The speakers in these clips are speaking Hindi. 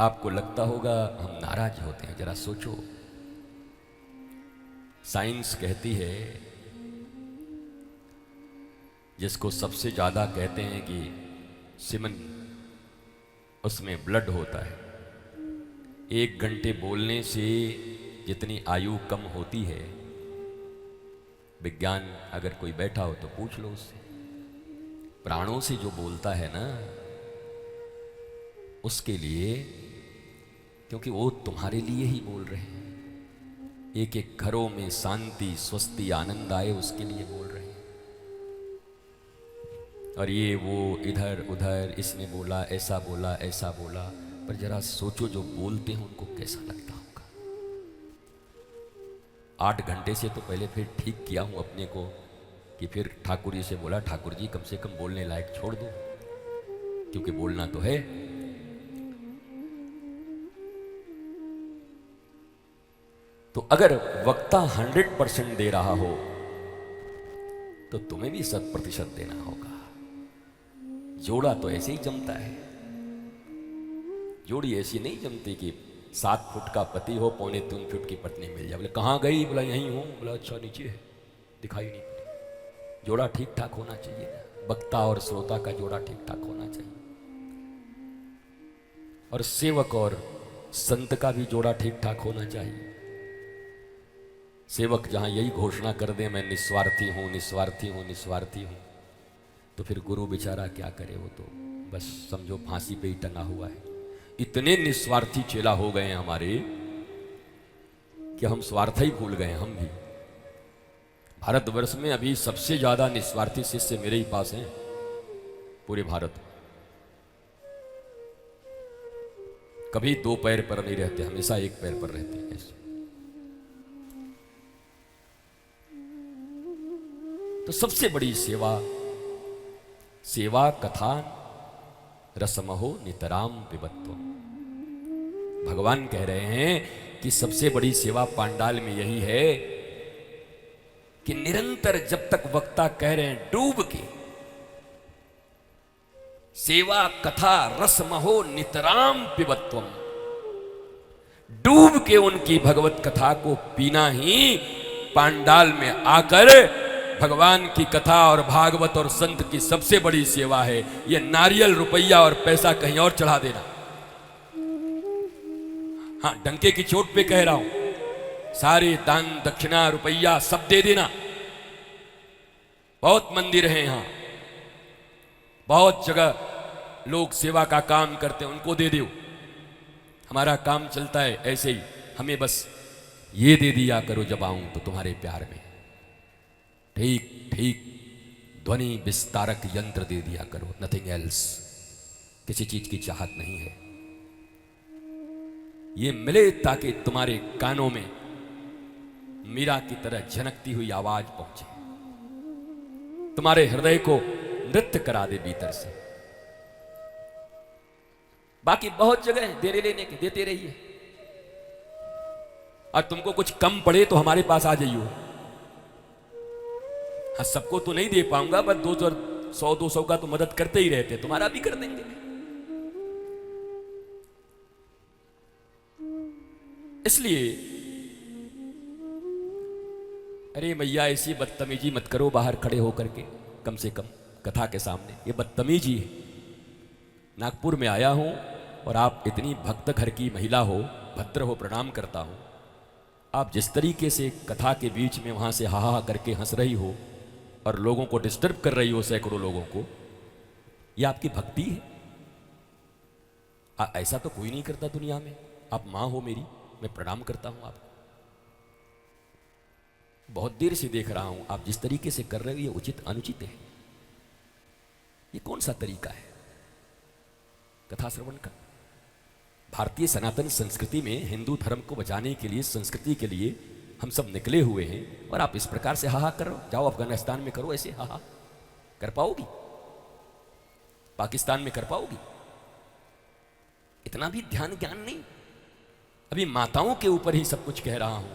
आपको लगता होगा हम नाराज होते हैं, जरा सोचो। साइंस कहती है, जिसको सबसे ज्यादा कहते हैं कि सिमन, उसमें ब्लड होता है। 1 घंटे बोलने से जितनी आयु कम होती है, विज्ञान अगर कोई बैठा हो तो पूछ लो उससे। प्राणों से जो बोलता है ना, उसके लिए, क्योंकि वो तुम्हारे लिए ही बोल रहे हैं। एक एक घरों में शांति, स्वस्ति, आनंद आए, उसके लिए बोल रहे हैं। और ये वो इधर उधर, इसने बोला, ऐसा बोला, ऐसा बोला, पर जरा सोचो जो बोलते हैं उनको कैसा लगता होगा। 8 घंटे से तो पहले फिर ठीक किया हूं अपने को कि फिर ठाकुर जी से बोला, ठाकुर जी कम से कम बोलने लायक छोड़ दो, क्योंकि बोलना तो है। तो अगर वक्ता 100% दे रहा हो तो तुम्हें भी 100% देना होगा। जोड़ा तो ऐसे ही जमता है, जोड़ी ऐसी नहीं जमती कि 7 फुट का पति हो, 3.25 फुट की पत्नी मिल जाए। बोले कहाँ गई? बोला यहीं हूँ। बोला अच्छा नीचे है, दिखाई नहीं पड़ी। जोड़ा ठीक ठाक होना चाहिए ना, वक्ता और श्रोता का जोड़ा ठीक ठाक होना चाहिए। और सेवक और संत का भी जोड़ा ठीक ठाक होना चाहिए। सेवक जहां यही घोषणा कर दे मैं निस्वार्थी हूं, निस्वार्थी हूं, निस्वार्थी हूं, तो फिर गुरु बेचारा क्या करे? वो तो बस समझो फांसी पे ही टंगा हुआ है। इतने निस्वार्थी चेला हो गए हैं हमारे कि हम स्वार्थ ही भूल गए। हम भी भारतवर्ष में अभी सबसे ज्यादा निस्वार्थी शिष्य मेरे ही पास हैं पूरे भारत में। कभी 2 पैर पर नहीं रहते, हमेशा 1 पैर पर रहते हैं। ऐसे तो सबसे बड़ी सेवा, सेवा कथा रसमहो नितराम पिबत्व। भगवान कह रहे हैं कि सबसे बड़ी सेवा पांडाल में यही है कि निरंतर जब तक वक्ता कह रहे हैं डूब के, सेवा कथा रसमहो नितराम पिबत्वम, डूब के उनकी भगवत कथा को पीना ही पांडाल में आकर भगवान की कथा और भागवत और संत की सबसे बड़ी सेवा है। यह नारियल, रुपया और पैसा कहीं और चढ़ा देना। हाँ, डंके की चोट पे कह रहा हूं, सारे दान दक्षिणा रुपया सब दे देना। बहुत मंदिर हैं यहां, बहुत जगह लोग सेवा का काम करते हैं, उनको दे दो। हमारा काम चलता है ऐसे ही, हमें बस ये दे दिया करो जब आऊं तो तुम्हारे प्यार में। ठीक ठीक ध्वनि विस्तारक यंत्र दे दिया करो, नथिंग एल्स। किसी चीज की चाहत नहीं है। ये मिले ताकि तुम्हारे कानों में मीरा की तरह झनकती हुई आवाज पहुंचे, तुम्हारे हृदय को नृत्य करा दे भीतर से। बाकी बहुत जगह है देने लेने के, देते रहिए। और तुमको कुछ कम पड़े तो हमारे पास आ जाइयो। हाँ, सबको तो नहीं दे पाऊंगा, बस 100-200 का तो मदद करते ही रहते, तुम्हारा भी कर देंगे। इसलिए अरे मैया ऐसी बदतमीजी मत करो बाहर खड़े होकर के, कम से कम कथा के सामने। ये बदतमीजी है। नागपुर में आया हूं और आप इतनी भक्त घर की महिला हो, भद्र हो, प्रणाम करता हूं। आप जिस तरीके से कथा के बीच में वहां से हा हा करके हंस रही हो और लोगों को डिस्टर्ब कर रही हो, सैकड़ों लोगों को, यह आपकी भक्ति है। ऐसा तो कोई नहीं करता दुनिया में। आप मां हो मेरी, मैं प्रणाम करता हूं आपको। बहुत देर से देख रहा हूं आप जिस तरीके से कर रहे हो, ये उचित अनुचित है? ये कौन सा तरीका है कथा श्रवण का? भारतीय सनातन संस्कृति में हिंदू धर्म को बचाने के लिए, संस्कृति के लिए हम सब निकले हुए हैं, और आप इस प्रकार से हाहा कर रहे हो। जाओ अफगानिस्तान में करो ऐसे हाहा। कर पाओगी? पाकिस्तान में कर पाओगी? इतना भी ध्यान ज्ञान नहीं। अभी माताओं के ऊपर ही सब कुछ कह रहा हूं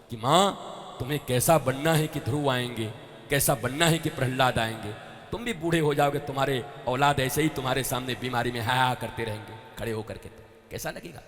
कि मां, तुम्हें कैसा बनना है कि ध्रुव आएंगे, कैसा बनना है कि प्रहलाद आएंगे। तुम भी बूढ़े हो जाओगे, तुम्हारे औलाद ऐसे ही तुम्हारे सामने बीमारी में हा हा करते रहेंगे खड़े होकर के। कैसा लगेगा?